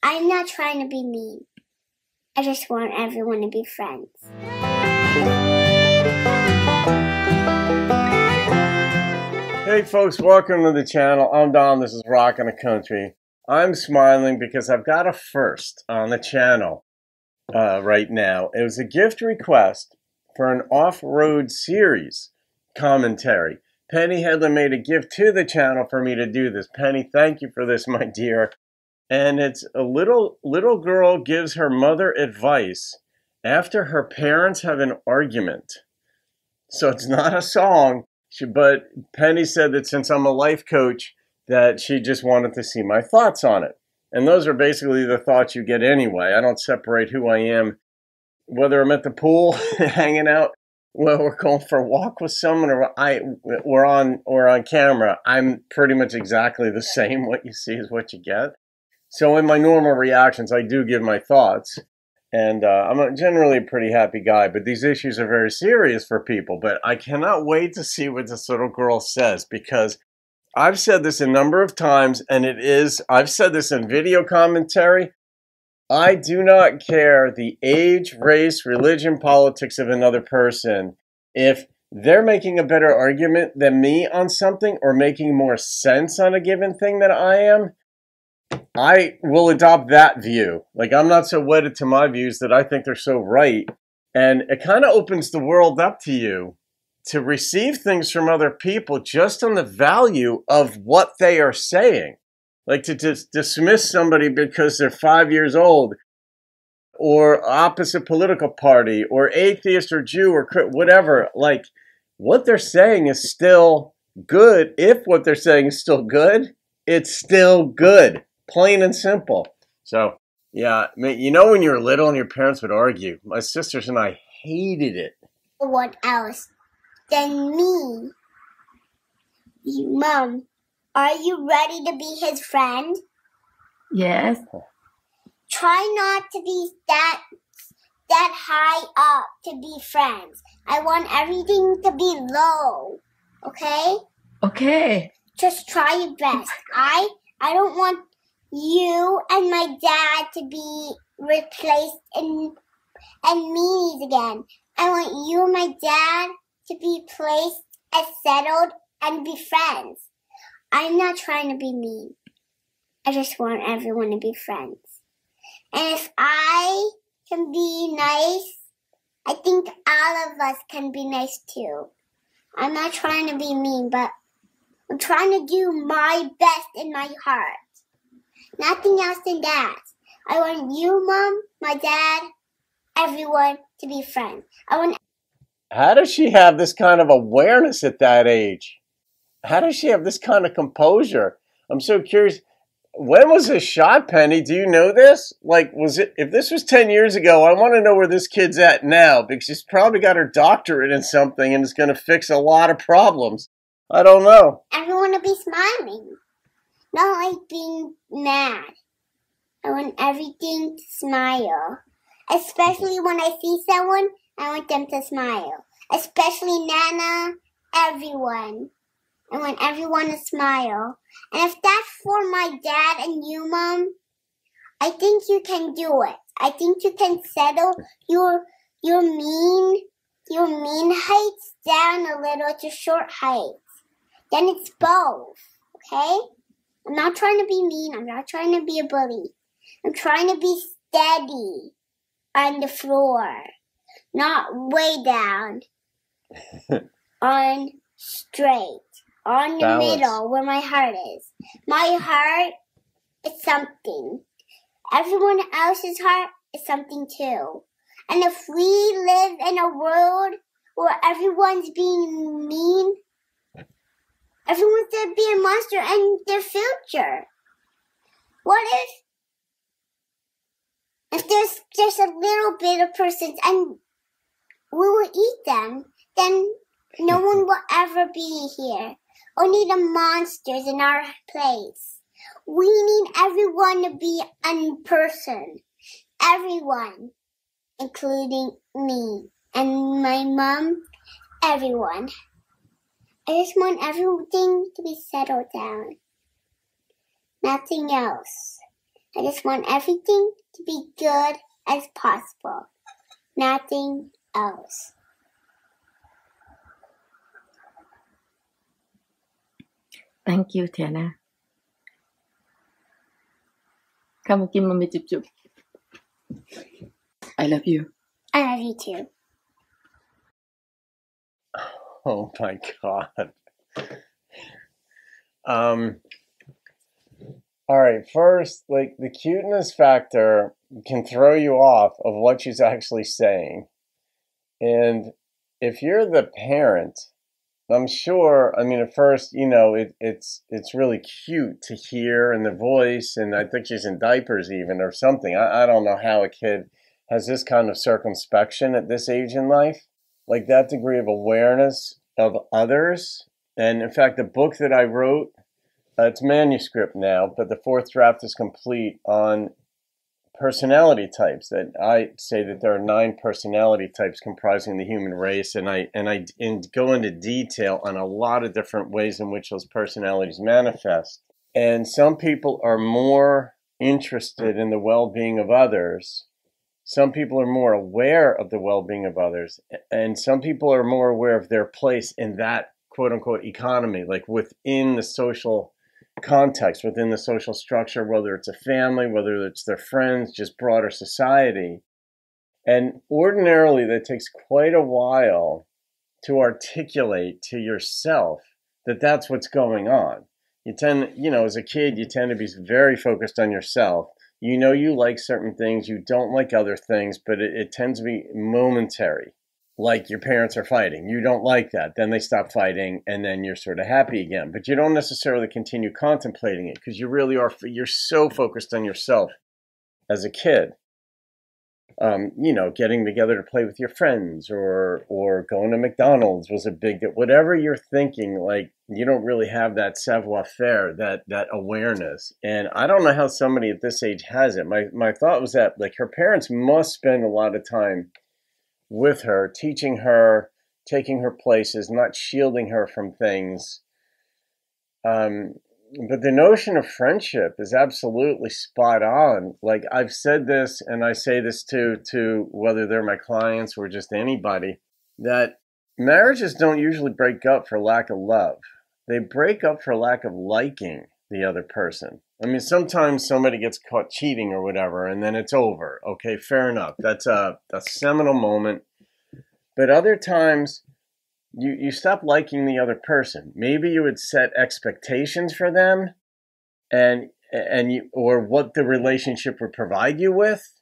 I'm not trying to be mean. I just want everyone to be friends. Hey folks, welcome to the channel. I'm Don, this is Rockin' the Country. I'm smiling because I've got a first on the channel right now. It was a gift request for an off-road series commentary. Penny Hedlund made a gift to the channel for me to do this. Penny, thank you for this, my dear. And it's a little girl gives her mother advice after her parents have an argument. So it's not a song, but Penny said that since I'm a life coach, that she just wanted to see my thoughts on it. And those are basically the thoughts you get anyway. I don't separate who I am, whether I'm at the pool hanging out, well, we're going for a walk with someone, or we're on camera. I'm pretty much exactly the same. What you see is what you get. So in my normal reactions, I do give my thoughts, and I'm generally a pretty happy guy, but these issues are very serious for people. But I cannot wait to see what this little girl says, because I've said this a number of times, and I've said this in video commentary. I do not care the age, race, religion, politics of another person. If they're making a better argument than me on something, or making more sense on a given thing than I am, I will adopt that view. Like, I'm not so wedded to my views that I think they're so right. And it kind of opens the world up to you to receive things from other people just on the value of what they are saying. Like, to just dismiss somebody because they're 5 years old, or opposite political party, or atheist, or Jew, or whatever. Like, what they're saying is still good. If what they're saying is still good, it's still good. Plain and simple. So, yeah, you know when you were little and your parents would argue? My sisters and I hated it. What else than me? Mom, are you ready to be his friend? Yes. Try not to be that high up to be friends. I want everything to be low. Okay? Okay. Just try your best. I don't want you and my dad to be replaced and meanies again. I want you and my dad to be placed as settled and be friends. I'm not trying to be mean. I just want everyone to be friends. And if I can be nice, I think all of us can be nice too. I'm not trying to be mean, but I'm trying to do my best in my heart. Nothing else than that. I want you, Mom, my dad, everyone to be friends. How does she have this kind of awareness at that age? How does she have this kind of composure? I'm so curious. When was this shot, Penny? Do you know this? Like, if this was 10 years ago, I want to know where this kid's at now, because she's probably got her doctorate in something and is going to fix a lot of problems. I don't know. Everyone to be smiling. Not like being mad. I want everything to smile. Especially when I see someone, I want them to smile. Especially Nana, everyone. I want everyone to smile. And if that's for my dad and you, Mom, I think you can do it. I think you can settle your mean heights down a little to short heights. Then it's both, okay? I'm not trying to be mean. I'm not trying to be a bully. I'm trying to be steady on the floor, not way down, on straight, on the middle where my heart is. My heart is something. Everyone else's heart is something too. And if we live in a world where everyone's being mean, everyone's going to be a monster in their future. What if there's just a little bit of persons and we will eat them, then no one will ever be here. Only the monsters in our place. We need everyone to be a person. Everyone, including me and my mom, everyone. I just want everything to be settled down. Nothing else. I just want everything to be good as possible. Nothing else. Thank you, Tiana. Come and give mommy chụp chụp. I love you. I love you too. Oh my God. All right, first, like the cuteness factor can throw you off of what she's actually saying. And if you're the parent, I'm sure, I mean, at first, it's really cute to hear in the voice, and I think she's in diapers even or something. I don't know how a kid has this kind of circumspection at this age in life, like that degree of awareness of others. And in fact, the book that I wrote, it's manuscript now, but the fourth draft is complete on personality types. That I say that there are 9 personality types comprising the human race, and I go into detail on a lot of different ways in which those personalities manifest. And some people are more interested in the well-being of others. Some people are more aware of the well-being of others, and some people are more aware of their place in that quote-unquote economy, like within the social context, within the social structure, whether it's a family, whether it's their friends, just broader society. And ordinarily, that takes quite a while to articulate to yourself that that's what's going on. You tend, as a kid, you tend to be very focused on yourself. You like certain things, you don't like other things, but it tends to be momentary. Like your parents are fighting. You don't like that. Then they stop fighting, and then you're sort of happy again. But you don't necessarily continue contemplating it because you really are, you're so focused on yourself as a kid. Getting together to play with your friends or going to McDonald's was a big deal. Whatever you're thinking, like you don't really have that savoir-faire, that awareness. And I don't know how somebody at this age has it. My thought was that like her parents must spend a lot of time with her, teaching her, taking her places, not shielding her from things. But the notion of friendship is absolutely spot on. Like I've said this, and I say this to whether they're my clients or just anybody, that marriages don't usually break up for lack of love. They break up for lack of liking the other person. I mean, sometimes somebody gets caught cheating or whatever, and then it's over. Okay, fair enough. That's a seminal moment. But other times, you stop liking the other person. Maybe you would set expectations for them, or what the relationship would provide you with,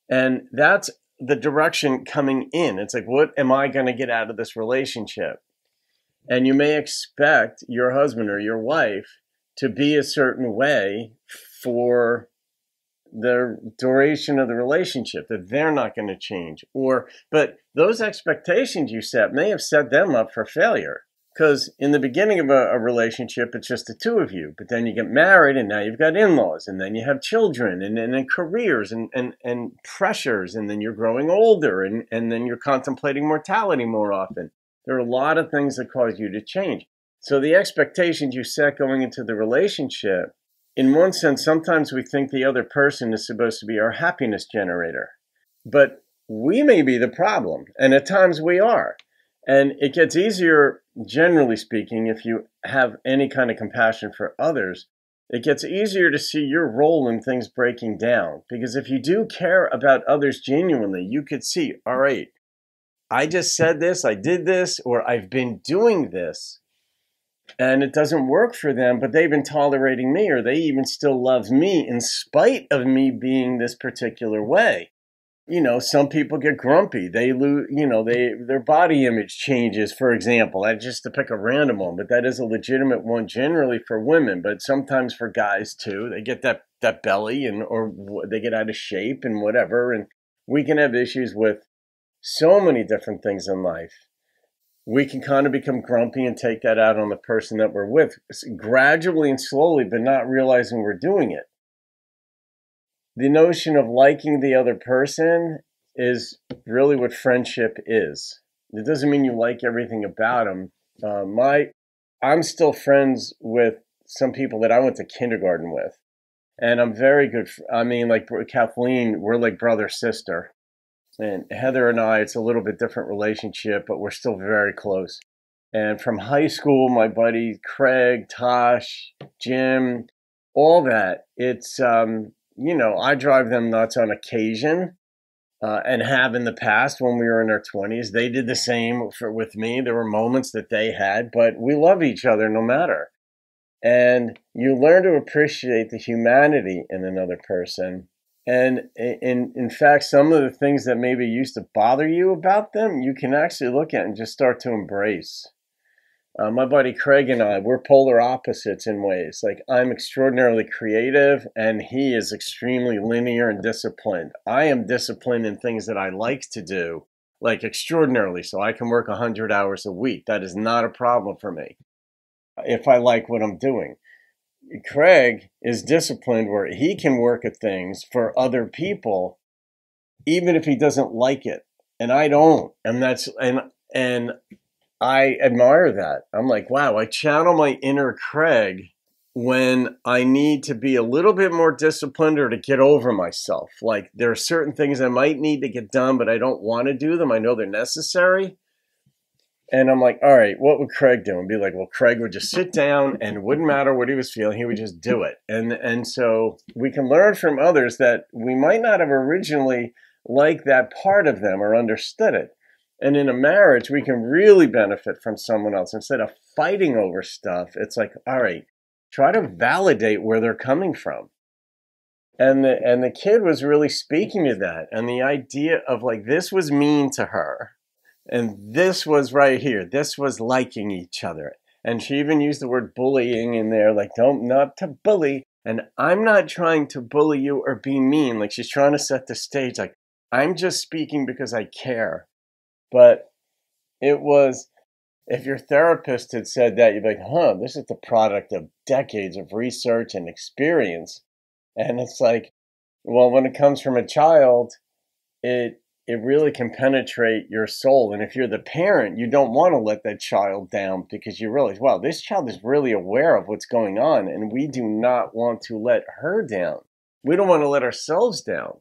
and that's the direction coming in. It's like, what am I going to get out of this relationship? And you may expect your husband or your wife to be a certain way for the duration of the relationship, that they're not going to change. But those expectations you set may have set them up for failure. Because in the beginning of a relationship, it's just the two of you. But then you get married, and now you've got in-laws, and then you have children, and then careers and pressures, and then you're growing older, and then you're contemplating mortality more often. There are a lot of things that cause you to change. So the expectations you set going into the relationship, in one sense, sometimes we think the other person is supposed to be our happiness generator. But we may be the problem, and at times we are. And it gets easier, generally speaking, if you have any kind of compassion for others, it gets easier to see your role in things breaking down. Because if you do care about others genuinely, you could see, all right, I just said this, I did this, or I've been doing this, and it doesn't work for them, but they've been tolerating me, or they even still love me in spite of me being this particular way. Some people get grumpy. They lose, their body image changes, for example. Just to pick a random one, but that is a legitimate one generally for women, but sometimes for guys too. They get that belly or they get out of shape and whatever. And we can have issues with so many different things in life. We can kind of become grumpy and take that out on the person that we're with gradually and slowly, but not realizing we're doing it. The notion of liking the other person is really what friendship is. It doesn't mean you like everything about them. I'm still friends with some people that I went to kindergarten with. And I'm very good. I mean, like Kathleen, we're like brother, sister. And Heather and I, it's a little bit different relationship, but we're still very close. And from high school, my buddy Craig, Tosh, Jim, all that, it's, I drive them nuts on occasion, and have in the past when we were in our 20s. They did the same with me. There were moments that they had, but we love each other no matter. And you learn to appreciate the humanity in another person. And in fact, some of the things that maybe used to bother you about them, you can actually look at and just start to embrace. My buddy Craig and I, we're polar opposites in ways. Like, I'm extraordinarily creative and he is extremely linear and disciplined. I am disciplined in things that I like to do, like extraordinarily so. I can work 100 hours a week. That is not a problem for me if I like what I'm doing. Craig is disciplined where he can work at things for other people, even if he doesn't like it. And I don't. And I admire that. I'm like, wow, I channel my inner Craig when I need to be a little bit more disciplined or to get over myself. Like, there are certain things I might need to get done, but I don't want to do them. I know they're necessary. And I'm like, all right, what would Craig do? And be like, well, Craig would just sit down and it wouldn't matter what he was feeling. He would just do it. And so we can learn from others that we might not have originally liked that part of them or understood it. And in a marriage, we can really benefit from someone else. Instead of fighting over stuff, it's like, all right, try to validate where they're coming from. And the kid was really speaking to that. And the idea of like, this was mean to her. And this was right here. This was liking each other. And she even used the word bullying in there, like, not to bully. And I'm not trying to bully you or be mean. Like, she's trying to set the stage. Like, I'm just speaking because I care. But it was, if your therapist had said that, you'd be like, this is the product of decades of research and experience. And it's like, well, when it comes from a child, it really can penetrate your soul. And if you're the parent, you don't want to let that child down because you realize, wow, this child is really aware of what's going on. And we do not want to let her down. We don't want to let ourselves down.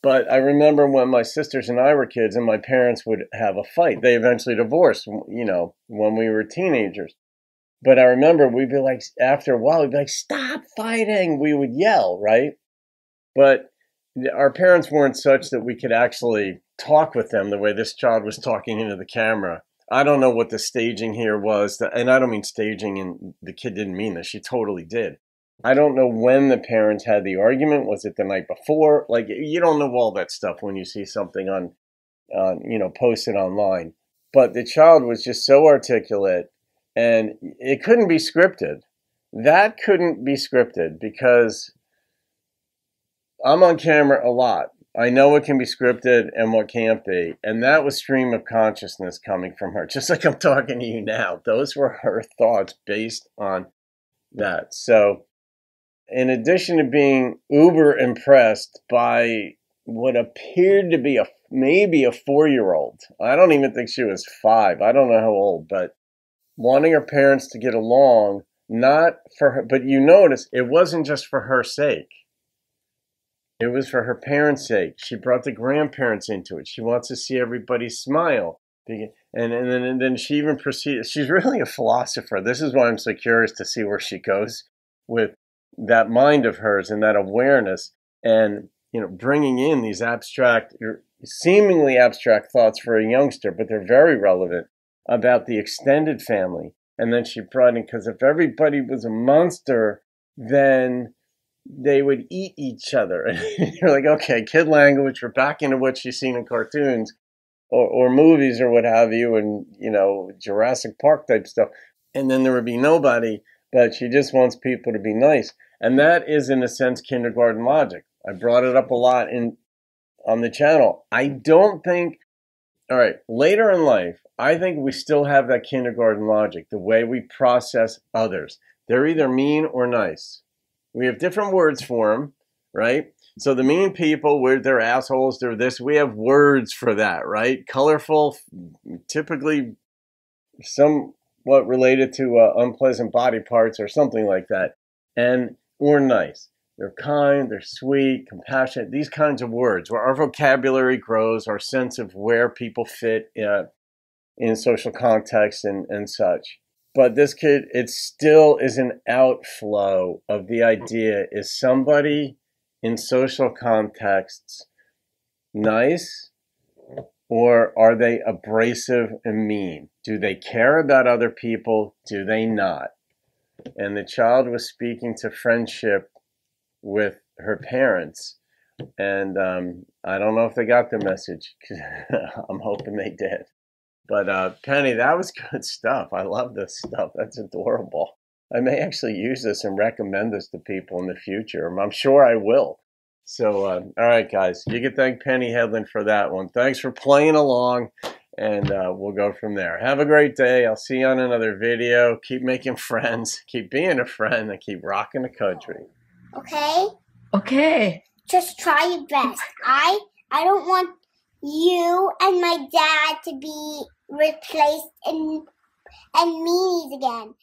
But I remember when my sisters and I were kids and my parents would have a fight. They eventually divorced, when we were teenagers. But I remember we'd be like, after a while, we'd be like, stop fighting. We would yell, right? But our parents weren't such that we could actually talk with them the way this child was talking into the camera. I don't know what the staging here was. And I don't mean staging, and the kid didn't mean this. She totally did. I don't know when the parents had the argument. Was it the night before? Like, you don't know all that stuff when you see something on posted online. But the child was just so articulate, and it couldn't be scripted. That couldn't be scripted because I'm on camera a lot. I know what can be scripted and what can't be. And that was stream of consciousness coming from her. Just like I'm talking to you now. Those were her thoughts based on that. So in addition to being uber impressed by what appeared to be maybe a 4-year-old, I don't even think she was 5. I don't know how old, but wanting her parents to get along, not for her, but you notice it wasn't just for her sake. It was for her parents' sake. She brought the grandparents into it. She wants to see everybody smile. And then she even proceeded. She's really a philosopher. This is why I'm so curious to see where she goes with that mind of hers and that awareness and, bringing in these seemingly abstract thoughts for a youngster, but they're very relevant about the extended family. And then she brought in, because if everybody was a monster, then they would eat each other. And you're like, okay, kid language, we're back into what she's seen in cartoons or movies or what have you, and, Jurassic Park type stuff. And then there would be nobody, but she just wants people to be nice. And that is, in a sense, kindergarten logic. I brought it up a lot on the channel. I don't think, all right, later in life, I think we still have that kindergarten logic, the way we process others. They're either mean or nice. We have different words for them, right? So the mean people, they're assholes, they're this. We have words for that, right? Colorful, typically somewhat related to unpleasant body parts or something like that. Or nice. They're kind, they're sweet, compassionate, these kinds of words. Where our vocabulary grows, our sense of where people fit in social context and such. But this kid, it still is an outflow of the idea, is somebody in social contexts nice, or are they abrasive and mean? Do they care about other people? Do they not? And the child was speaking to friendship with her parents. And I don't know if they got the message. I'm hoping they did. But Penny, that was good stuff. I love this stuff. That's adorable. I may actually use this and recommend this to people in the future. I'm sure I will. So, all right, guys, you can thank Penny Hedlund for that one. Thanks for playing along, and we'll go from there. Have a great day. I'll see you on another video. Keep making friends. Keep being a friend, and keep rocking the country. Okay? Okay. Just try your best. I don't want you and my dad to be replaced and meanies again.